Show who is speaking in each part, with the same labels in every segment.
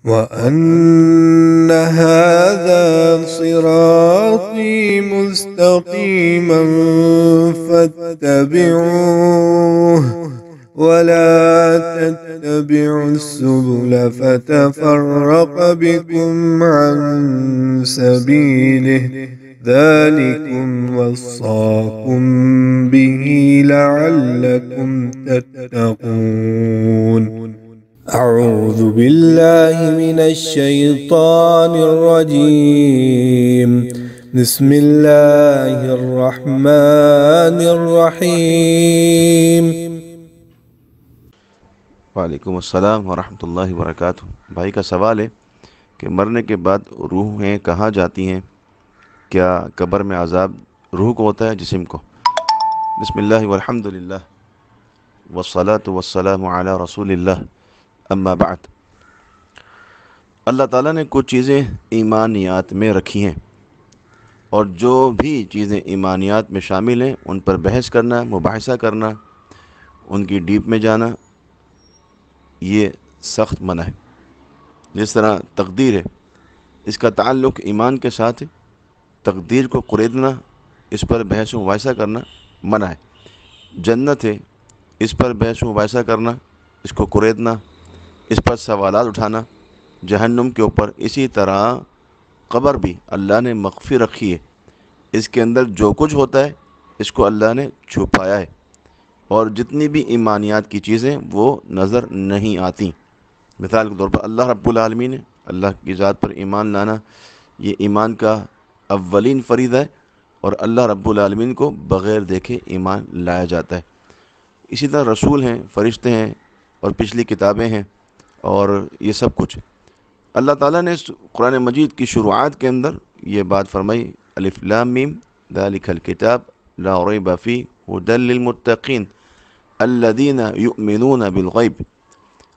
Speaker 1: وأن هذا صراطي مستقيما فاتبعوه ولا تتبعوا السبل فتفرق بكم عن سبيله ذلكم وصاكم به لعلكم تتقون. أعوذ بالله من الشيطان الرجيم. بسم الله الرحمن الرحيم.
Speaker 2: وعلیکم السلام ورحمۃ اللہ وبرکاتہ۔ بھائی کا سوال ہے کہ مرنے کے بعد روحیں کہاں جاتی ہیں؟ کیا قبر میں عذاب روح کو ہوتا ہے جسم کو؟ بسم اللہ والحمد للہ والصلاة والسلام علی رسول اللہ، اما بعد۔ اللہ تعالیٰ نے کچھ چیزیں ایمانیات میں رکھی ہیں، اور جو بھی چیزیں ایمانیات میں شامل ہیں ان پر بحث کرنا، مباحثہ کرنا، ان کی ڈیپ میں جانا، یہ سخت منع ہے۔ جس طرح تقدیر ہے، اس کا تعلق ایمان کے ساتھ ہے، تقدیر کو قریدنا، اس پر بحث و مباحثہ کرنا منع ہے۔ جنت ہے، اس پر بحث و مباحثہ کرنا، اس کو قریدنا، اس پر سوالات اٹھانا، جہنم کے اوپر۔ اسی طرح قبر بھی اللہ نے مخفی رکھی ہے، اس کے اندر جو کچھ ہوتا ہے اس کو اللہ نے چھپایا ہے، اور جتنی بھی ایمانیات کی چیزیں وہ نظر نہیں آتی۔ مثال کے طور پر اللہ رب العالمین ہے، اللہ کی ذات پر ایمان لانا یہ ایمان کا اولین فریضہ ہے، اور اللہ رب العالمین کو بغیر دیکھے ایمان لایا جاتا ہے۔ اسی طرح رسول ہیں، فرشتے ہیں، اور پچھلی کتابیں ہیں، اور یہ سب کچھ۔ اللہ تعالیٰ نے قرآن مجید کی شروعات کے اندر یہ بات فرمائی، الف لام میم ذالک الکتاب لا ریب فیہ ھدی للمتقین الذین یؤمنون بالغیب۔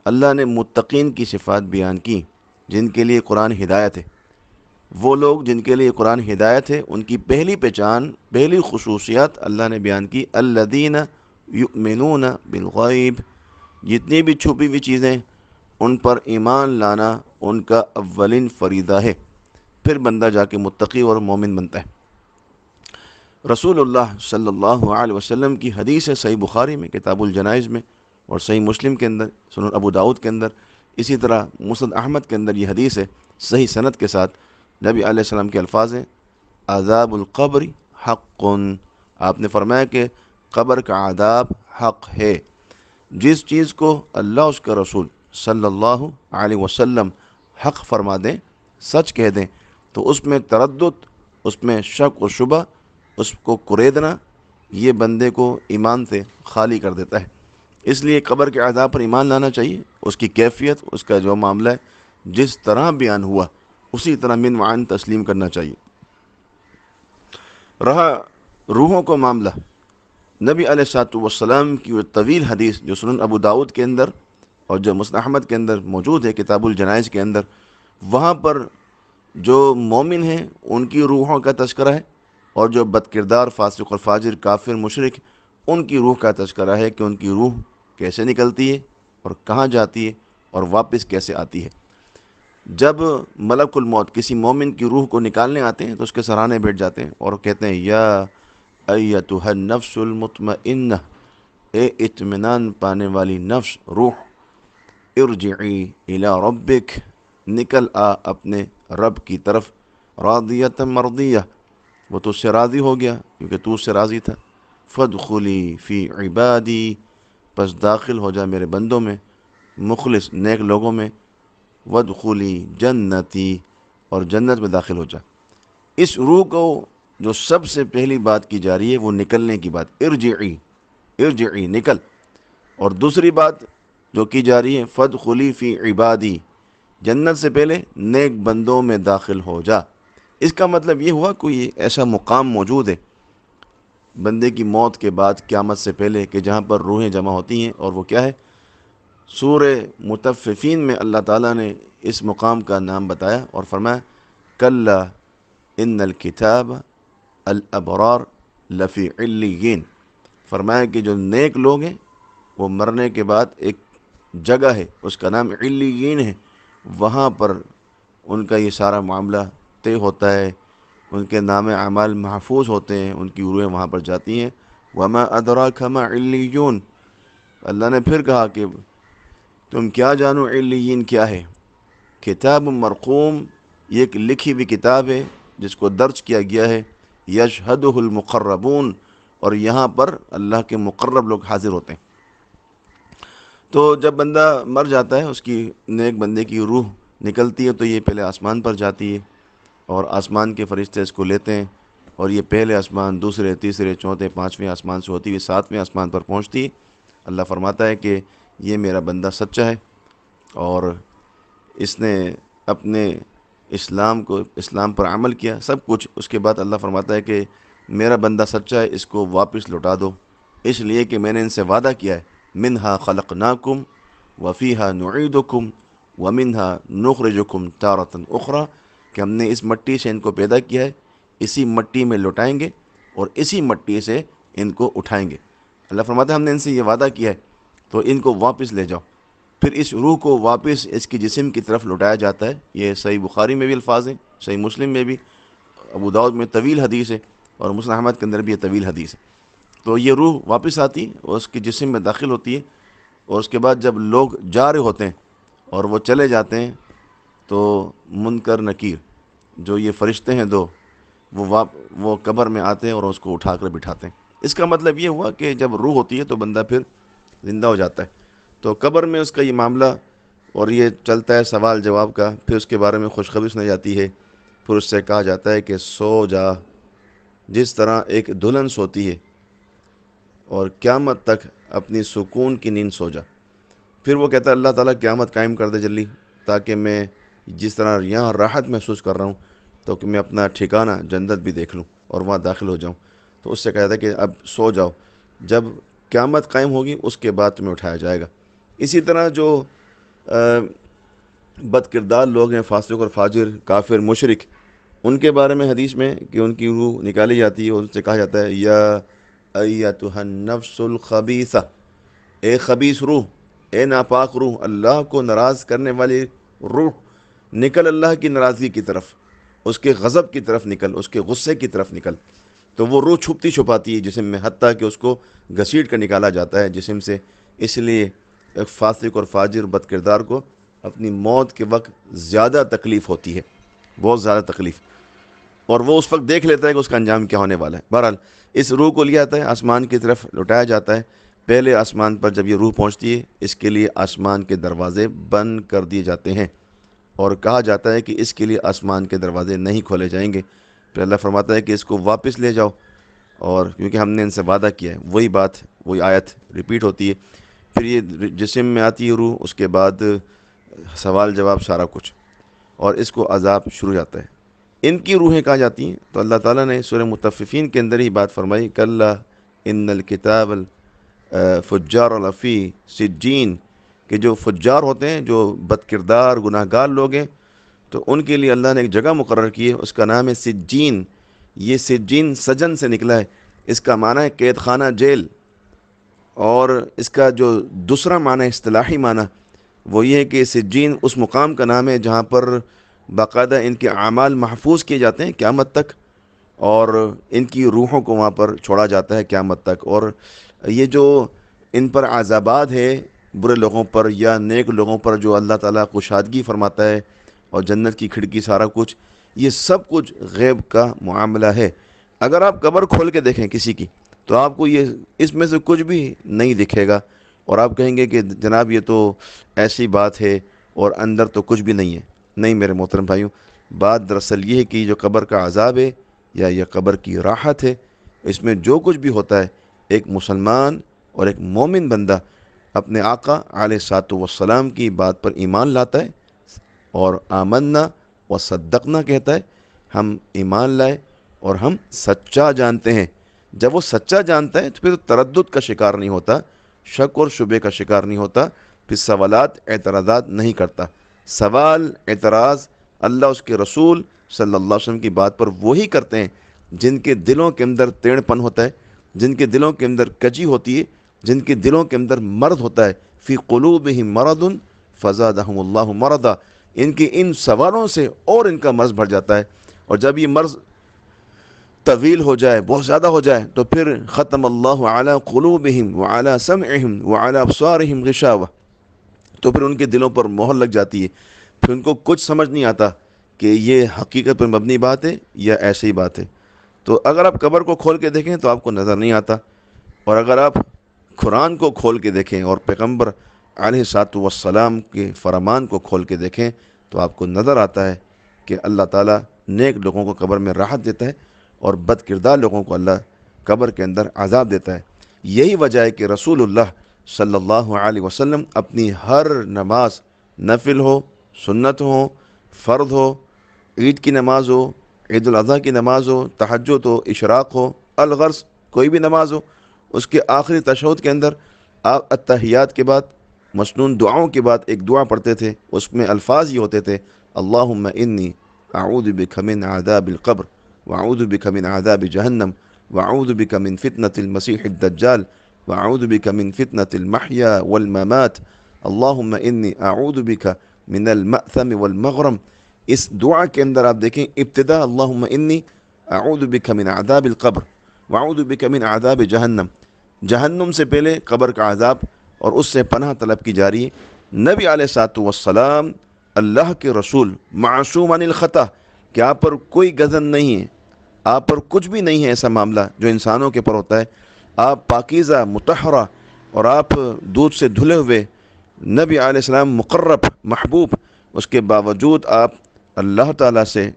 Speaker 2: اللہ نے متقین کی صفات بیان کی جن کے لیے قرآن ہدایت ہے۔ وہ لوگ جن کے لیے قرآن ہدایت ہے، ان کی پہلی پہچان، پہلی خصوصیات اللہ نے بیان کی، الذین یؤمنون بالغیب۔ جتنی بھی چھپی ہوئی چیزیں ان پر ایمان لانا ان کا اولین فریضہ ہے، پھر بندہ جا کے متقی اور مومن بنتا ہے۔ رسول اللہ صلی اللہ علیہ وسلم کی حدیث ہے صحیح بخاری میں، کتاب الجنائز میں، اور صحیح مسلم کے اندر، سنن ابو داؤد کے اندر، اسی طرح مسند احمد کے اندر یہ حدیث ہے صحیح سند کے ساتھ۔ نبی علیہ السلام کے الفاظ ہیں، عذاب القبر حق۔ آپ نے فرمایا کہ قبر کا عذاب حق ہے۔ جس چیز کو اللہ اس کا رسول صلی اللہ علیہ وسلم حق فرما دیں، سچ کہہ دیں، تو اس میں تردد، اس میں شک و شبہ، اس کو قریدنا، یہ بندے کو ایمان سے خالی کر دیتا ہے۔ اس لیے قبر کے عذاب پر ایمان لانا چاہیے، اس کی کیفیت، اس کا جو معاملہ ہے جس طرح بیان ہوا اسی طرح من وعن تسلیم کرنا چاہیے۔ رہا روحوں کو معاملہ، نبی علیہ الصلوۃ والسلام کی وہ طویل حدیث جو سنن ابو داؤد کے اندر اور جو مسند احمد کے اندر موجود ہے، کتاب الجنائز کے اندر، وہاں پر جو مومن ہیں ان کی روحوں کا تذکرہ ہے، اور جو بد کردار، فاسق اور فاجر، کافر، مشرک، ان کی روح کا تذکرہ ہے کہ ان کی روح کیسے نکلتی ہے اور کہاں جاتی ہے اور واپس کیسے آتی ہے۔ جب ملک الموت کسی مومن کی روح کو نکالنے آتے ہیں تو اس کے سرانے بیٹھ جاتے ہیں اور کہتے ہیں، یا ایتھا النفس المطمئنہ، اے اطمینان پانے والی نفس، روح، ارجعی الی ربک، نکل آ اپنے رب کی طرف، راضیۃ مرضیہ، وہ تو اس سے راضی ہو گیا کیونکہ تو اس سے راضی تھا، فادخلی فی عبادی، پس داخل ہو جا میرے بندوں میں، مخلص نیک لوگوں میں، وادخلی جنتی، اور جنت میں داخل ہو جا۔ اس روح کو جو سب سے پہلی بات کی جا رہی ہے وہ نکلنے کی بات، ارجعی، ارجعی، نکل۔ اور دوسری بات جو کی جا رہی ہے، فادخلی فی عبادی، جنت سے پہلے نیک بندوں میں داخل ہو جا۔ اس کا مطلب یہ ہوا کوئی ایسا مقام موجود ہے بندے کی موت کے بعد، قیامت سے پہلے، کہ جہاں پر روحیں جمع ہوتی ہیں، اور وہ کیا ہے؟ سورہ مطففین میں اللہ تعالیٰ نے اس مقام کا نام بتایا اور فرمایا، کلا ان الکتاب الابرار لفی علیین۔ فرمایا کہ جو نیک لوگ ہیں وہ مرنے کے بعد ایک جگہ ہے، اس کا نام علیین ہے، وہاں پر ان کا یہ سارا معاملہ طے ہوتا ہے، ان کے نام اعمال محفوظ ہوتے ہیں، ان کی روحیں وہاں پر جاتی ہیں۔ وما ادراک ما علیون، اللہ نے پھر کہا کہ تم کیا جانو علیین کیا ہے؟ کتاب مرقوم، یہ ایک لکھی ہوئی کتاب ہے جس کو درج کیا گیا ہے، یشہدہ المقربون، اور یہاں پر اللہ کے مقرب لوگ حاضر ہوتے ہیں۔ تو جب بندہ مر جاتا ہے، اس کی نیک بندے کی روح نکلتی ہے تو یہ پہلے آسمان پر جاتی ہے، اور آسمان کے فرشتے اس کو لیتے ہیں، اور یہ پہلے آسمان، دوسرے، تیسرے، چوتھے، پانچویں آسمان سے ہوتی ہوئی ساتویں آسمان پر پہنچتی ہے۔ اللہ فرماتا ہے کہ یہ میرا بندہ سچا ہے، اور اس نے اپنے اسلام پر عمل کیا، سب کچھ۔ اس کے بعد اللہ فرماتا ہے کہ میرا بندہ سچا ہے، اس کو واپس لوٹا دو، اس لیے کہ میں نے ان سے وعدہ کیا ہے، منہا خلقناکم وفیہا نعیدکم ومنہا نخرجکم تارۃ اخری، کہ ہم نے اس مٹی سے ان کو پیدا کیا ہے، اسی مٹی میں لوٹائیں گے اور اسی مٹی سے ان کو اٹھائیں گے۔ اللہ فرماتا ہے ہم نے ان سے یہ وعدہ کیا ہے، تو ان کو واپس لے جاؤ۔ پھر اس روح کو واپس اس کی جسم کی طرف لوٹایا جاتا ہے۔ یہ صحیح بخاری میں بھی الفاظ ہیں، صحیح مسلم میں بھی، ابو داؤد میں طویل حدیث ہے، اور مسلم احمد کے اندر بھی یہ طویل حدیث ہے۔ تو یہ روح واپس آتی ہے اور اس کی جسم میں داخل ہوتی ہے، اور اس کے بعد جب لوگ جا رہے ہوتے ہیں اور وہ چلے جاتے ہیں تو منکر نکیر، جو یہ فرشتے ہیں دو، وہ قبر میں آتے ہیں اور اس کو اٹھا کر بٹھاتے ہیں۔ اس کا مطلب یہ ہوا کہ جب روح ہوتی ہے تو بندہ پھر زندہ ہو جاتا ہے، تو قبر میں اس کا یہ معاملہ اور یہ چلتا ہے سوال جواب کا۔ پھر اس کے بارے میں خوشخبری سنائی جاتی ہے، پھر اس سے کہا جاتا ہے کہ سو جا، جس طرح ایک دلہن سوتی ہے، اور قیامت تک اپنی سکون کی نیند سو جا۔ پھر وہ کہتا ہے اللہ تعالیٰ قیامت قائم کر دے جلدی، تاکہ میں جس طرح یہاں راحت محسوس کر رہا ہوں تو کہ میں اپنا ٹھکانہ جنت بھی دیکھ لوں اور وہاں داخل ہو جاؤں۔ تو اس سے کہتا ہے کہ اب سو جاؤ، جب قیامت قائم ہوگی اس کے بعد تمہیں اٹھایا جائے گا۔ اسی طرح جو بد کردار لوگ ہیں، فاسق اور فاجر، کافر، مشرک، ان کے بارے میں حدیث میں کہ ان کی روح نکالی جاتی ہے اور ان سے کہا جاتا ہے یا ایتھا النفس الخبیثہ، اے خبیث روح، اے ناپاک روح، اللہ کو ناراض کرنے والی روح، نکل اللہ کی ناراضگی کی طرف، اس کے غضب کی طرف نکل، اس کے غصے کی طرف نکل۔ تو وہ روح چھپتی چھپاتی ہے جسم میں، حتیٰ کہ اس کو گھسیٹ کر نکالا جاتا ہے جسم سے۔ اس لیے ایک فاسق اور فاجر بد کردار کو اپنی موت کے وقت زیادہ تکلیف ہوتی ہے، بہت زیادہ تکلیف، اور وہ اس وقت دیکھ لیتا ہے کہ اس کا انجام کیا ہونے والا ہے۔ بہرحال اس روح کو لیا جاتا ہے، آسمان کی طرف لوٹایا جاتا ہے۔ پہلے آسمان پر جب یہ روح پہنچتی ہے، اس کے لیے آسمان کے دروازے بند کر دیے جاتے ہیں، اور کہا جاتا ہے کہ اس کے لیے آسمان کے دروازے نہیں کھولے جائیں گے۔ پھر اللہ فرماتا ہے کہ اس کو واپس لے جاؤ، اور کیونکہ ہم نے ان سے وعدہ کیا ہے، وہی بات، وہی آیت ریپیٹ ہوتی ہے۔ پھر یہ جسم میں آتی ہے روح، اس کے بعد سوال جواب سارا کچھ، اور اس کو عذاب شروع جاتا ہے۔ ان کی روحیں کہاں جاتی ہیں؟ تو اللہ تعالیٰ نے سورہ مطففین کے اندر ہی بات فرمائی، کلا ان الکتاب الفجار لفی سجین، کہ جو فجار ہوتے ہیں، جو بد کردار گناہ گار لوگ ہیں، تو ان کے لیے اللہ نے ایک جگہ مقرر کی ہے، اس کا نام ہے سجین۔ یہ سجین سجن سے نکلا ہے، اس کا معنی ہے قید خانہ، جیل، اور اس کا جو دوسرا معنی، اصطلاحی معنی، وہ یہ ہے کہ سجین اس مقام کا نام ہے جہاں پر باقاعدہ ان کے اعمال محفوظ کیے جاتے ہیں قیامت تک، اور ان کی روحوں کو وہاں پر چھوڑا جاتا ہے قیامت تک۔ اور یہ جو ان پر عذابات ہے برے لوگوں پر یا نیک لوگوں پر، جو اللہ تعالیٰ کشادگی فرماتا ہے اور جنت کی کھڑکی، سارا کچھ، یہ سب کچھ غیب کا معاملہ ہے۔ اگر آپ قبر کھول کے دیکھیں کسی کی، تو آپ کو یہ اس میں سے کچھ بھی نہیں دکھے گا، اور آپ کہیں گے کہ جناب یہ تو ایسی بات ہے اور اندر تو کچھ بھی نہیں ہے۔ نہیں میرے محترم بھائیوں، بات دراصل یہ ہے کہ جو قبر کا عذاب ہے یا یہ قبر کی راحت ہے، اس میں جو کچھ بھی ہوتا ہے، ایک مسلمان اور ایک مومن بندہ اپنے آقا علیہ الصلوۃ والسلام کی بات پر ایمان لاتا ہے، اور آمنا و صدقنا کہتا ہے، ہم ایمان لائے اور ہم سچا جانتے ہیں۔ جب وہ سچا جانتا ہے تو پھر تردد کا شکار نہیں ہوتا، شک اور شبے کا شکار نہیں ہوتا، پھر سوالات اعتراضات نہیں کرتا۔ سوال اعتراض اللہ اس کے رسول صلی اللہ علیہ وسلم کی بات پر وہی کرتے ہیں جن کے دلوں کے اندر ٹیڑھ پن ہوتا ہے، جن کے دلوں کے اندر کجی ہوتی ہے، جن کے دلوں کے اندر مرض ہوتا ہے، فی قلوبہم مرض فزادہم اللہ مرضا، ان کے ان سوالوں سے اور ان کا مرض بڑھ جاتا ہے، اور جب یہ مرض طویل ہو جائے، بہت زیادہ ہو جائے، تو پھر ختم اللہ علی قلوبہم وعلی سمعہم وعلی ابصارہم غشاوہ، تو پھر ان کے دلوں پر مہر لگ جاتی ہے، پھر ان کو کچھ سمجھ نہیں آتا کہ یہ حقیقت پر مبنی بات ہے یا ایسی ہی بات ہے۔ تو اگر آپ قبر کو کھول کے دیکھیں تو آپ کو نظر نہیں آتا، اور اگر آپ قرآن کو کھول کے دیکھیں اور پیغمبر علیہ الصلوۃ والسلام کے فرمان کو کھول کے دیکھیں تو آپ کو نظر آتا ہے کہ اللہ تعالیٰ نیک لوگوں کو قبر میں راحت دیتا ہے اور بد کردار لوگوں کو اللہ قبر کے اندر عذاب دیتا ہے۔ یہی وجہ ہے کہ رسول اللہ صلی اللہ علیہ وسلم اپنی ہر نماز، نفل ہو، سنت ہو، فرض ہو، عید کی نماز ہو، عید الاضحیٰ کی نماز ہو، تہجد ہو، اشراق ہو، الغرض کوئی بھی نماز ہو، اس کے آخری تشہد کے اندر آپ التحیات کے بعد، مسنون دعاؤں کے بعد ایک دعا پڑھتے تھے، اس میں الفاظ یہ ہوتے تھے: اللہم انی اعوذ بک من عذاب القبر واعوذ بک من عذاب جہنم واعوذ بک من فتنة المسیح الدجال واعوذ بک من فتنة المحیا والممات اللہم انی اعوذ بک من المأثم والمغرم۔ اس دعا کے اندر آپ دیکھیں ابتدا اللہم انی اعوذ بک من عذاب القبر واعوذ بک من عذاب جہنم، جہنم سے پہلے قبر کا عذاب اور اس سے پناہ طلب کی جا رہی ہے۔ نبی علیہ الصلوۃ والسلام اللہ کے رسول، معصوم عن الخطا، کہ آپ پر کوئی غضب نہیں ہے، آپ پر کچھ بھی نہیں ہے ایسا معاملہ جو انسانوں کے پر ہوتا ہے، آپ پاکیزہ، مطہرہ، اور آپ دودھ سے دھلے ہوئے نبی علیہ السلام، مقرب، محبوب، اس کے باوجود آپ اللہ تعالیٰ سے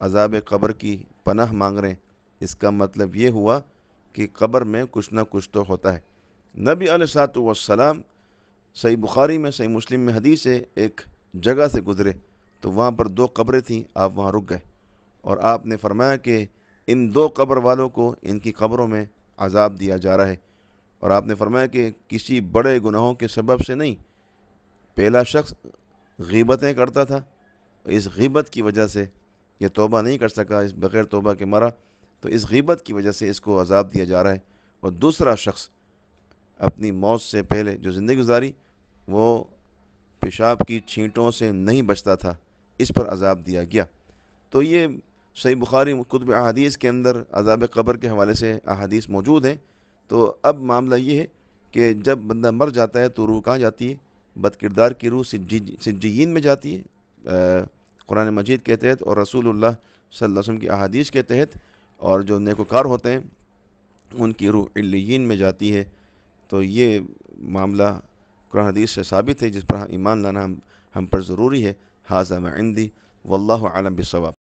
Speaker 2: عذاب قبر کی پناہ مانگ رہے ہیں۔ اس کا مطلب یہ ہوا کہ قبر میں کچھ نہ کچھ تو ہوتا ہے۔ نبی علیہ الصلوۃ والسلام صحیح بخاری میں، صحیح مسلم میں حدیث ہے، ایک جگہ سے گزرے تو وہاں پر 2 قبریں تھیں، آپ وہاں رک گئے اور آپ نے فرمایا کہ ان 2 قبر والوں کو ان کی قبروں میں عذاب دیا جا رہا ہے، اور آپ نے فرمایا کہ کسی بڑے گناہوں کے سبب سے نہیں، پہلا شخص غیبتیں کرتا تھا، اس غیبت کی وجہ سے یہ توبہ نہیں کر سکا، اس بغیر توبہ کے مرا، تو اس غیبت کی وجہ سے اس کو عذاب دیا جا رہا ہے، اور دوسرا شخص اپنی موت سے پہلے جو زندگی گزاری وہ پیشاب کی چھینٹوں سے نہیں بچتا تھا، اس پر عذاب دیا گیا۔ تو یہ صحیح بخاری کتب احادیث کے اندر عذاب قبر کے حوالے سے احادیث موجود ہیں۔ تو اب معاملہ یہ ہے کہ جب بندہ مر جاتا ہے تو روح کہاں جاتی ہے؟ بد کردار کی روح سجین میں جاتی ہے قرآن مجید کے تحت اور رسول اللہ صلی اللہ علیہ وسلم کی احادیث کے تحت، اور جو نیکوکار ہوتے ہیں ان کی روح علیین میں جاتی ہے۔ تو یہ معاملہ قرآن حدیث سے ثابت ہے، جس پر ایمان لانا ہم پر ضروری ہے۔ ھذا ما عندی واللہ اعلم بالصواب۔